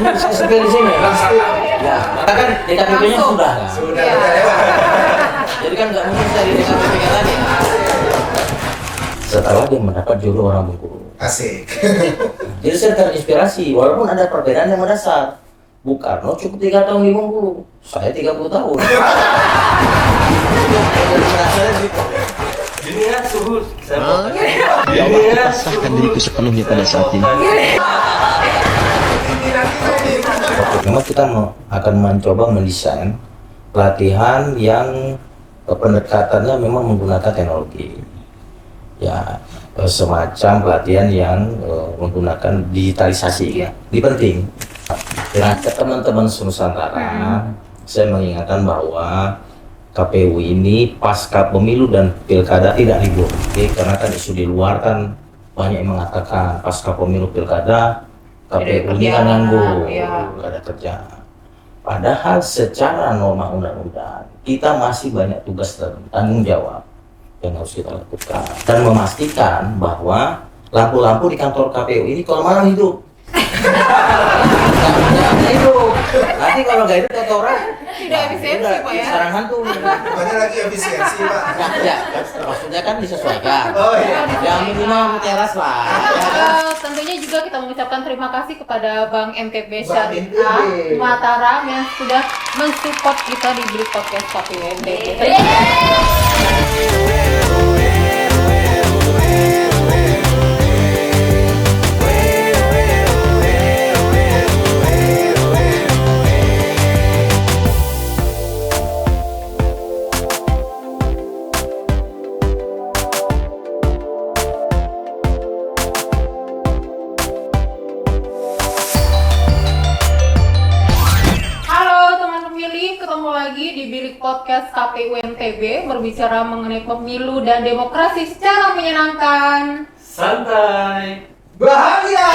Saya sepil di sini. Ya, kan DKPP-nya sudah kan? Sudah. Jadi kan nggak mungkin saya di DKPP lagi. Setelah dia mendapat jodoh orang Bengkulu. Asik. Jadi saya terinspirasi, walaupun ada perbedaan yang mendasar. Bung Karno cukup 3 tahun di Bengkulu, saya 30 tahun. Ini ya suhu saya Ya Allah, pasrahkan diriku sepenuhnya pada saat ini. Memang kita akan mencoba mendesain pelatihan yang pendekatannya memang menggunakan teknologi. Ya, semacam pelatihan yang menggunakan digitalisasi. Ini penting. Nah, ke teman-teman Nusantara, saya mengingatkan bahwa KPU ini pasca pemilu dan pilkada tidak libur. Oke, karena kan isu di luar kan banyak yang mengatakan pasca pemilu pilkada KPU ini kan nganggur, nggak ada kerja. Padahal secara norma undang-undang kita masih banyak tugas dan tanggung jawab yang harus kita lakukan dan memastikan bahwa lampu-lampu di kantor KPU ini kalau malam hidup. Jangan hidup. Nanti kalau nggak hidup kata orang tidak efisiensi Pak ya. Sarang hantu. Bukannya lagi efisiensi Pak. Ya, maksudnya kan disesuaikan. Oh iya. Yang minimal teras lah. Tentunya juga kita mengucapkan terima kasih kepada Bank MTB Bank Syariah MTB. Mataram yang sudah mensupport kita di Bilik Podcast KPU MTB. Ketemu lagi di Bilik Podcast KPU MTB berbicara mengenai pemilu dan demokrasi secara menyenangkan, santai, Bahagia.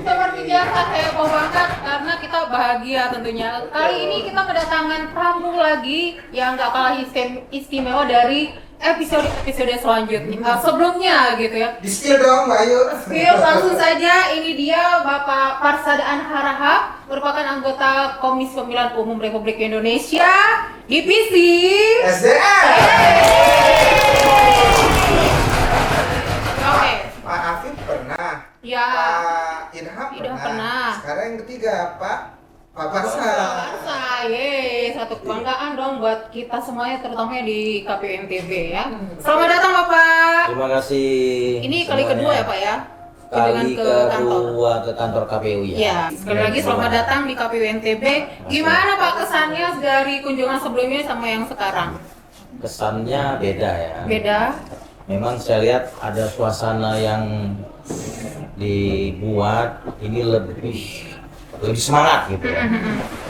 seperti biasa saya mau banget karena kita bahagia tentunya. Kali ini kita kedatangan tamu lagi yang gak kalah istimewa dari episode selanjutnya, sebelumnya gitu ya. Di spill dong Mbak Ayu. Spill langsung saja, ini dia Bapak Parsadaan Harahap, merupakan anggota Komisi Pemilihan Umum Republik Indonesia, Divisi SDM. Oke. Pak Afif pernah. Ya. Pak Ilham pernah. Sekarang yang ketiga Pak Parsa. Satu kebanggaan dong buat kita semuanya, terutamanya di KPU MTB ya. Selamat datang Bapak. Terima kasih. Ini kali semuanya. kedua ya Pak ya? Kali Kunjungan ke kantor. kedua ke kantor KPU ya. Ya, sekali lagi selamat datang di KPU NTB. Gimana Pak kesannya dari kunjungan sebelumnya sama yang sekarang? Kesannya beda ya. Beda? Memang saya lihat ada suasana yang dibuat ini lebih semangat gitu ya.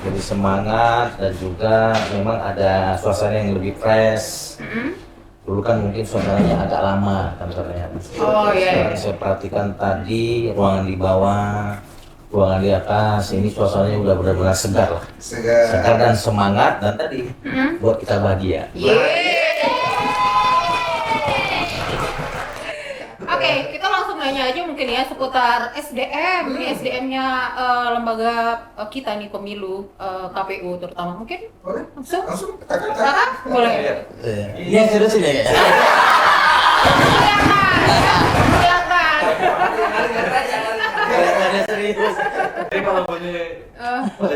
Lebih semangat dan juga memang ada suasana yang lebih fresh. Dulu kan mungkin suasananya agak lama kantornya. Oh iya. Sekarang saya perhatikan tadi ruangan di bawah, ruangan di atas, ini suasananya udah benar-benar segar lah. Segar dan semangat dan tadi buat kita bahagia. Oke, kita langsung nanya aja mungkin ya seputar SDM. Ini SDM-nya lembaga kita nih pemilu KPU terutama mungkin. Boleh? Langsung? Kata-kata. Kakak? Boleh. Ini yang serius ini ya. Kelihatan. Kelihatannya serius. Jadi kalau boleh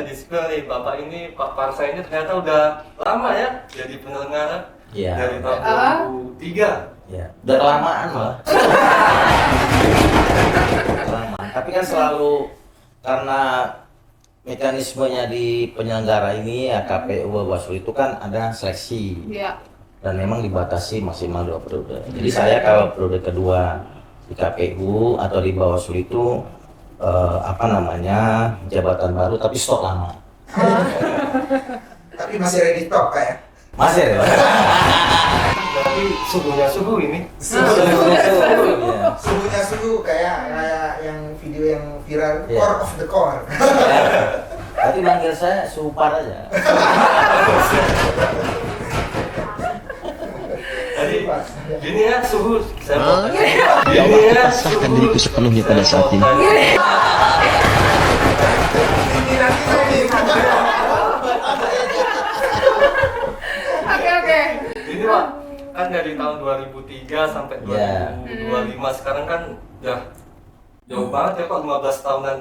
di-spill nih, Bapak ini, Pak Parsa ini ternyata udah lama ya jadi penyelenggara. Iya. Dari tahun 2003. Ya, udah kelamaan malah. Kelamaan. Tapi kan selalu karena mekanismenya di penyelenggara ini ya KPU Bawaslu itu kan ada seleksi. Iya. Dan memang dibatasi maksimal 2 periode. Jadi saya kalau periode kedua di KPU atau di Bawaslu itu jabatan baru tapi stok lama. Tapi masih ready talk Pak ya? Masih ya? Tapi suhunya suhu ini. Suhunya suhu kayak yang video yang viral, Iya. core of the core. Tapi manggil saya Supar aja. Jadi gini ya suhu saya mau. Ya Allah, pasrahkan diriku sepenuhnya pada saat ini. dari tahun 2003 sampai 2025 sekarang kan udah jauh banget ya Pak, 15 tahunan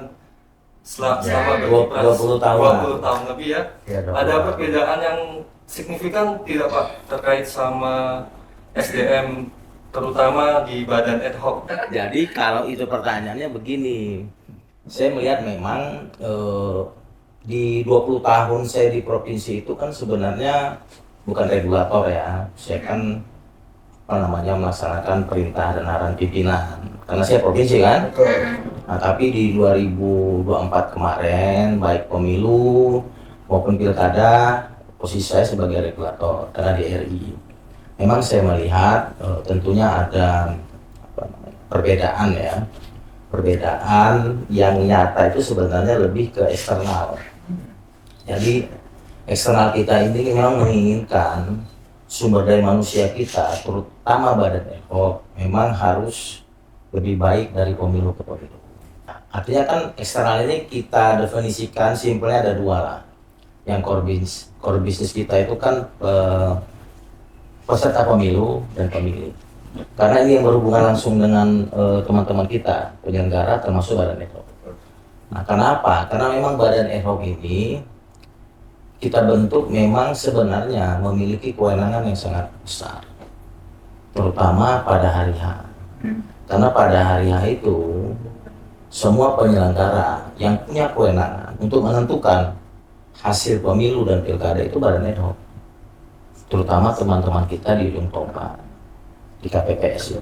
selama berkiprah 20 tahun. 20 tahun lebih ya. Ya, 20 Ada tahun. perbedaan yang signifikan tidak Pak terkait sama SDM terutama di badan ad hoc? Jadi kalau itu pertanyaannya begini, saya melihat memang di 20 tahun saya di provinsi itu kan sebenarnya bukan regulator ya, saya kan melaksanakan perintah dan arahan pimpinan karena saya provinsi kan. Nah, tapi di 2024 kemarin baik pemilu maupun pilkada posisi saya sebagai regulator karena di RI. Memang saya melihat tentunya ada perbedaan ya, perbedaan yang nyata itu sebenarnya lebih ke eksternal. Jadi eksternal kita ini memang menginginkan sumber daya manusia kita, terutama badan ad hoc, memang harus lebih baik dari pemilu ke pemilu. Artinya kan eksternal ini kita definisikan simpelnya ada dua lah. Yang core business kita itu kan peserta pemilu dan pemilih. Karena ini yang berhubungan langsung dengan teman-teman kita, penyelenggara termasuk badan ad hoc. Nah, kenapa? Karena memang badan ad hoc ini kita bentuk memang sebenarnya memiliki kewenangan yang sangat besar, terutama pada hari H. Karena pada hari H itu semua penyelenggara yang punya kewenangan untuk menentukan hasil pemilu dan pilkada itu badan ad hoc, terutama teman-teman kita di ujung tombak di KPPS,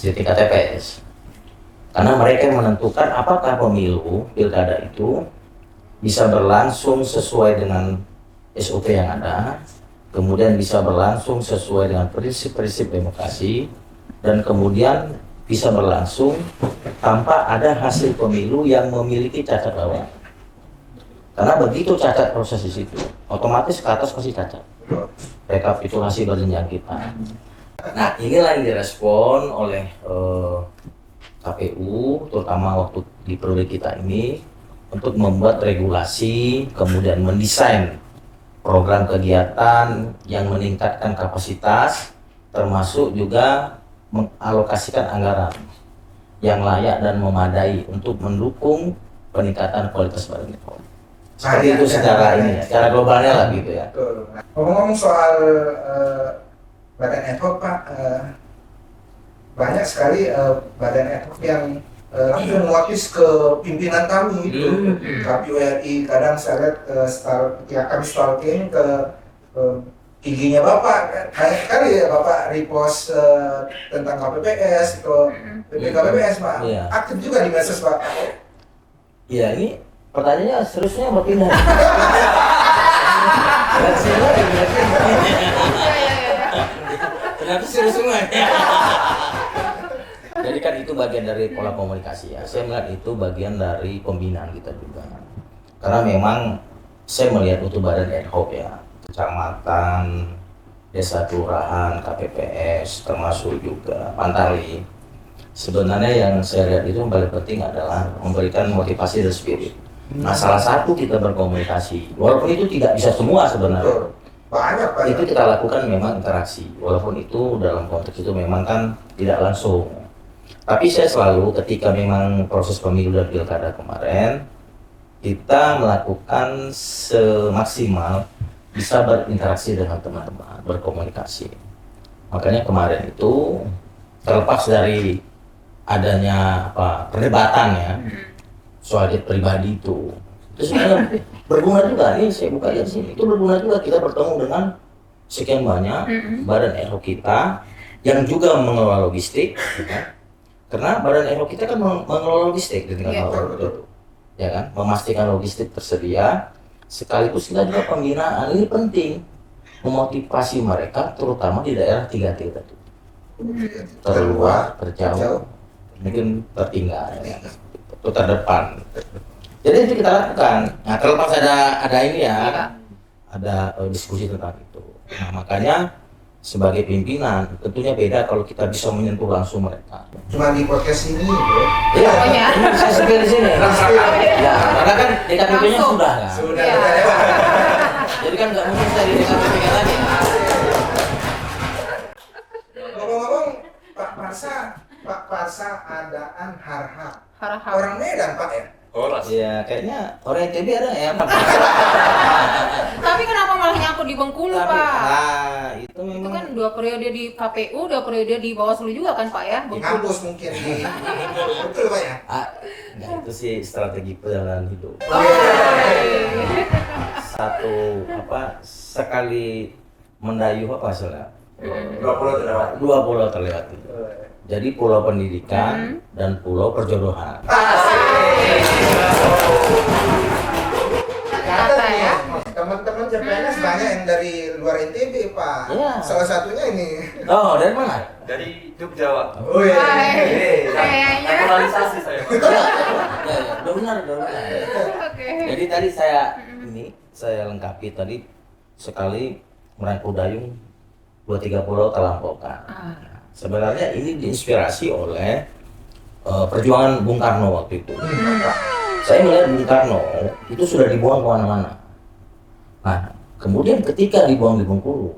di tingkat TPS. Karena mereka yang menentukan apakah pemilu pilkada itu bisa berlangsung sesuai dengan SOP yang ada, kemudian bisa berlangsung sesuai dengan prinsip-prinsip demokrasi, dan kemudian bisa berlangsung tanpa ada hasil pemilu yang memiliki cacat bawah. Karena begitu cacat proses di situ, otomatis ke atas pasti cacat. Rekapitulasi berjenjang kita. Nah, inilah yang direspon oleh KPU, terutama waktu di periode kita ini, untuk membuat regulasi, kemudian mendesain program kegiatan yang meningkatkan kapasitas, termasuk juga mengalokasikan anggaran yang layak dan memadai untuk mendukung peningkatan kualitas badan ad hoc. Seperti itu secara ini, secara globalnya lah gitu ya. Ngomong-ngomong soal badan ad hoc Pak, banyak sekali badan ad hoc yang langsung notis ke pimpinan kami itu, KPU RI. Kadang saya lihat kami stalking ke IG-nya Bapak, banyak sekali ya Bapak repost tentang KPPS ke KPPS Pak. Iya. Aktif juga di medsos Pak. Iya, ini pertanyaannya seriusnya mau pindah. Ternyata serius semua. Jadi kan itu bagian dari pola komunikasi ya. Saya melihat itu bagian dari pembinaan kita juga. Karena memang saya melihat untuk badan ad hoc ya, kecamatan, desa kelurahan, KPPS, termasuk juga Pantali. Sebenarnya yang saya lihat itu yang paling penting adalah memberikan motivasi dan spirit. Nah, salah satu kita berkomunikasi, walaupun itu tidak bisa semua sebenarnya. Banyak Pak. Itu kita lakukan memang interaksi, walaupun itu dalam konteks itu memang kan tidak langsung. Tapi saya selalu ketika memang proses pemilu dan pilkada kemarin, kita melakukan semaksimal bisa berinteraksi dengan teman-teman, berkomunikasi. Makanya kemarin itu terlepas dari adanya perdebatan ya soal jet pribadi itu sebenarnya berguna juga nih, saya buka di sini, itu berguna juga kita bertemu dengan sekian banyak badan ad hoc kita yang juga mengelola logistik, ya. Karena badan ad hoc kita kan mengelola logistik di tingkat bawah itu, ya kan, memastikan logistik tersedia, sekaligus kita juga pembinaan. Ini penting memotivasi mereka, terutama di daerah 3T tadi, terluar, terjauh, mungkin tertinggal, ya. Itu terdepan. Jadi itu kita lakukan. Nah, terlepas ada ini ya, ada diskusi tentang itu. Nah, makanya sebagai pimpinan tentunya beda kalau kita bisa menyentuh langsung mereka. Cuma di podcast ini bro. Iya, ini bisa spill di sini. Ya, karena kan DKPP-nya sudah kan. Sudah. Iya. Jadi kan nggak mungkin saya di DKPP lagi. Parsa Adaan Harhab. Harahap. Orang Medan Pak ya? Oras. Ya kayaknya orang NTB ada ya Pak. Tapi kenapa malah nyangkut di Bengkulu, Tapi, Pak? nah itu Itu memang kan 2 periode di KPU, 2 periode di Bawaslu juga kan, Pak ya? Di Bengkulu. kampus mungkin. Betul Pak ya? enggak, itu sih strategi perjalanan hidup. Satu sekali mendayuh apa hasilnya? 20 terlewat. 2 pulau terlewati. Jadi pulau pendidikan dan pulau perjodohan. Kata ya, teman-teman CPNS banyak yang dari luar NTB Pak. Iya. Salah satunya ini. Oh, dari mana? Dari Jogja, Pak. Oh iya. Kayaknya. Naturalisasi saya, Pak. Ya, udah benar, udah benar. Oke. Jadi tadi saya lengkapi tadi sekali merangkul dayung 2-3 pulau terlampaukan. Sebenarnya ini diinspirasi oleh perjuangan Bung Karno waktu itu. Saya melihat Bung Karno itu sudah dibuang kemana-mana. Nah, kemudian ketika dibuang di Bengkulu,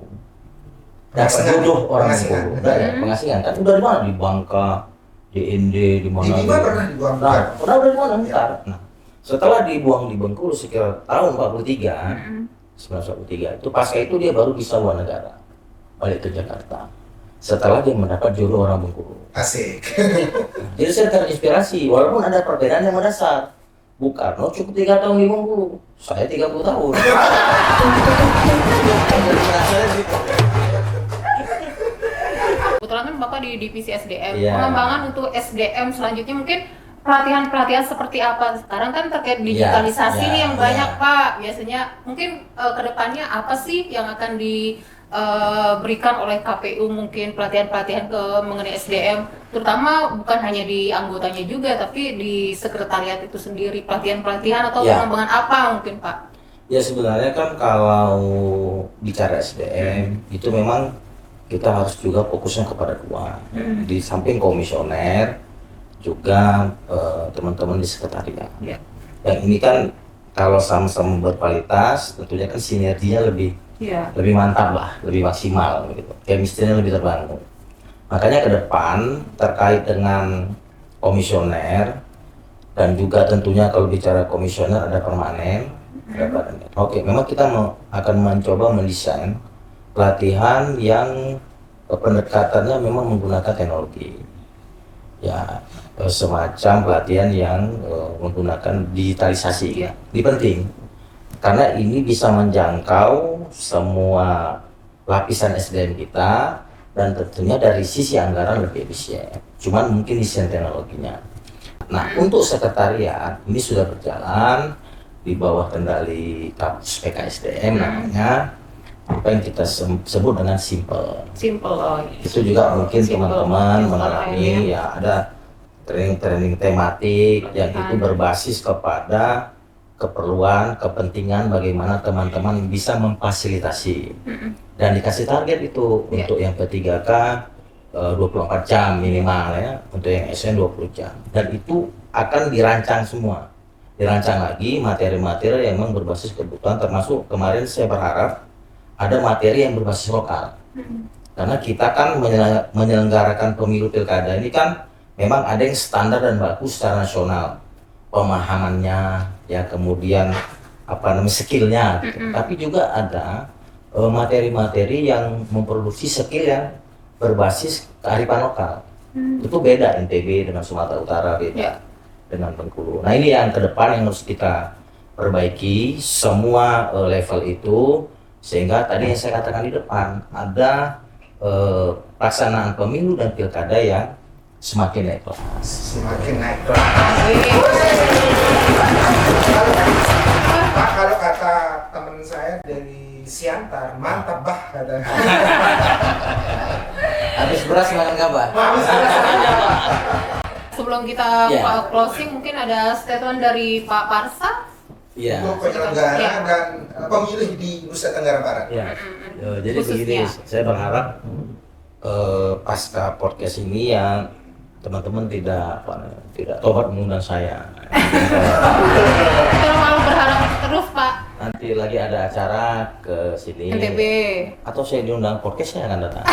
dan seluruh orang Bengkulu, pengasingan kan udah di mana? Di Bangka, di ND, di mana? Di Bima pernah dibuang. Nah, pernah udah di mana? Bentar. Nah, setelah dibuang di Bengkulu sekitar tahun 1943 itu pasca itu dia baru bisa luar negara, balik ke Jakarta. Setelah dia mendapat jodoh orang Bengkulu. Asik. Jadi saya terinspirasi, walaupun ada perbedaan yang mendasar. Bung Karno cukup 3 tahun di Bengkulu, saya 30 tahun. Kebetulan kan Bapak di divisi SDM. Iya. Pengembangan untuk SDM selanjutnya mungkin pelatihan-pelatihan seperti apa? Sekarang kan terkait digitalisasi Iya, nih yang iya. banyak, Pak. Biasanya mungkin kedepannya apa sih yang akan diberikan oleh KPU, mungkin pelatihan-pelatihan mengenai SDM, terutama bukan hanya di anggotanya juga, tapi di sekretariat itu sendiri, pelatihan-pelatihan atau Iya. pengembangan apa mungkin, Pak? Ya sebenarnya kan kalau bicara SDM itu memang kita harus juga fokusnya kepada 2. Di samping komisioner juga teman-teman di sekretariat. Iya. Yang ini kan kalau sama-sama berkualitas tentunya kan sinerginya lebih Iya. mantap lah, lebih maksimal gitu. Chemistry-nya lebih terbangun. Makanya ke depan terkait dengan komisioner dan juga tentunya kalau bicara komisioner ada permanen, ada permanen. Oke, memang kita akan mencoba mendesain pelatihan yang pendekatannya memang menggunakan teknologi. Ya, semacam pelatihan yang menggunakan digitalisasi. Iya. Ini penting karena ini bisa menjangkau semua lapisan SDM kita dan tentunya dari sisi anggaran lebih efisien. Cuman mungkin desain teknologinya. Nah, untuk sekretariat ini sudah berjalan di bawah kendali Kapus PKSDM namanya, apa yang kita sebut dengan simple. Simple. Oh, iya. Itu juga mungkin Simple. teman-teman Simple mengalami ya ada training-training tematik yang itu berbasis kepada keperluan, kepentingan bagaimana teman-teman bisa memfasilitasi dan dikasih target itu untuk yang P3K 24 jam minimal ya, untuk yang SN 20 jam dan itu akan dirancang semua, dirancang lagi materi-materi yang memang berbasis kebutuhan, termasuk kemarin saya berharap ada materi yang berbasis lokal karena kita kan menyelenggarakan pemilu pilkada ini kan memang ada yang standar dan bagus secara nasional pemahamannya ya, kemudian skillnya gitu. Tapi juga ada materi-materi yang memproduksi skill yang berbasis kearifan lokal. Itu beda NTB dengan Sumatera Utara, beda dengan Bengkulu. Nah ini yang ke depan yang harus kita perbaiki semua level itu, sehingga tadi yang saya katakan di depan ada pelaksanaan pemilu dan pilkada yang semakin naik kelas. Semakin naik kelas. Pak, kalau kata teman saya dari Siantar, mantap bah katanya. Habis beras makan kabar. Sebelum kita Ya. closing, mungkin ada statement dari Pak Parsa. Iya. Untuk penyelenggara Ya. dan pemilih di Nusa Tenggara Barat. Ya. Jadi Khususnya. begini, saya berharap pasca podcast ini ya teman-teman tidak tobat mengundang saya. Kalau malu berharap terus, Pak. Nanti lagi ada acara ke sini. NTB. Atau saya diundang podcast saya akan datang.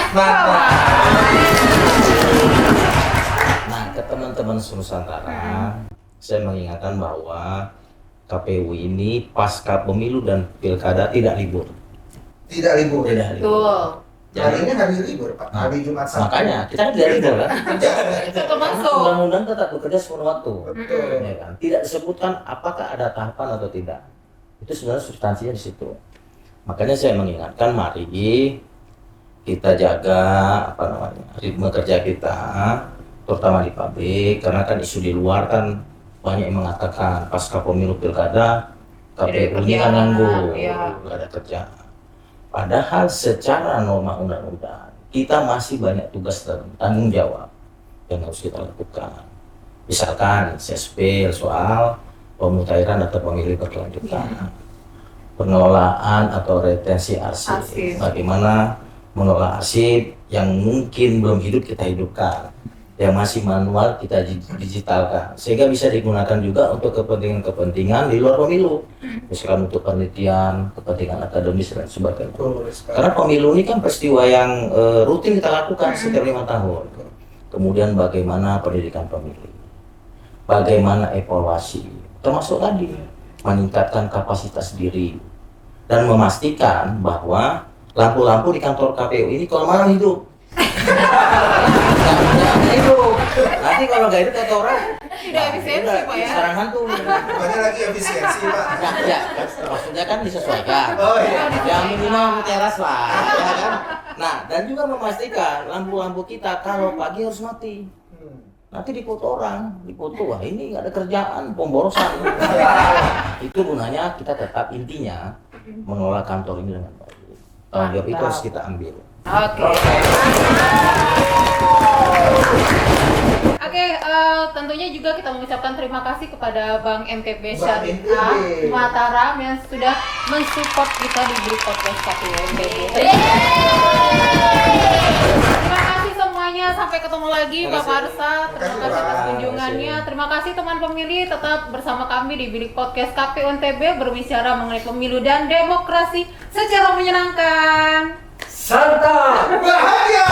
Nah, ke teman-teman Nusantara, saya mengingatkan bahwa KPU ini pasca pemilu dan pilkada tidak libur. Tidak libur. Tidak libur. Betul. Hari ini hari libur, Pak. Hari Jumat Sabtu. Makanya kita kan tidak libur kan? Itu termasuk. Undang-undang tetap bekerja sepenuh waktu. Betul. Ya kan? Tidak disebutkan apakah ada tahapan atau tidak. Itu sebenarnya substansinya di situ. Makanya saya mengingatkan, mari kita jaga ritme kerja kita, terutama di pabrik, karena kan isu di luar kan banyak yang mengatakan pasca pemilu pilkada KPU ini kan nganggur, nggak ada kerjaan. Padahal secara norma undang-undang kita masih banyak tugas dan tanggung jawab yang harus kita lakukan. Misalkan CSP soal pemutahiran data pemilih berkelanjutan, pengelolaan atau retensi arsip, bagaimana mengelola arsip yang mungkin belum hidup kita hidupkan, yang masih manual kita digitalkan, sehingga bisa digunakan juga untuk kepentingan-kepentingan di luar pemilu, misalkan untuk penelitian, kepentingan akademis dan sebagainya. Karena pemilu ini kan peristiwa yang rutin kita lakukan setiap 5 tahun. Kemudian bagaimana pendidikan pemilih, bagaimana evaluasi, termasuk tadi meningkatkan kapasitas diri dan memastikan bahwa lampu-lampu di kantor KPU ini kalau malam hidup. Jangan hidup. Nanti kalau nggak hidup kata orang Tidak efisiensi, Pak ya. sarang hantu. Banyak lagi efisiensi, Pak. Ya, maksudnya kan disesuaikan. Oh iya. Yang minimal teras lah, ya kan. Nah, dan juga memastikan lampu-lampu kita kalau pagi harus mati. Nanti dipoto orang, dipoto, wah ini nggak ada kerjaan, pemborosan. Itu gunanya kita tetap intinya mengelola kantor ini dengan baik. Tanggung jawab itu harus kita ambil. Oke, tentunya juga kita mengucapkan terima kasih kepada Bank NTB Bank Syariah NTB. Mataram yang sudah mensupport kita di Grup Podcast KPU NTB. Terima kasih semuanya, sampai ketemu lagi Bapak Arsa. Terima kasih atas kunjungannya. Terima kasih teman pemilih, tetap bersama kami di Bilik Podcast KPU NTB berbicara mengenai pemilu dan demokrasi secara menyenangkan. Santai. Bahagia.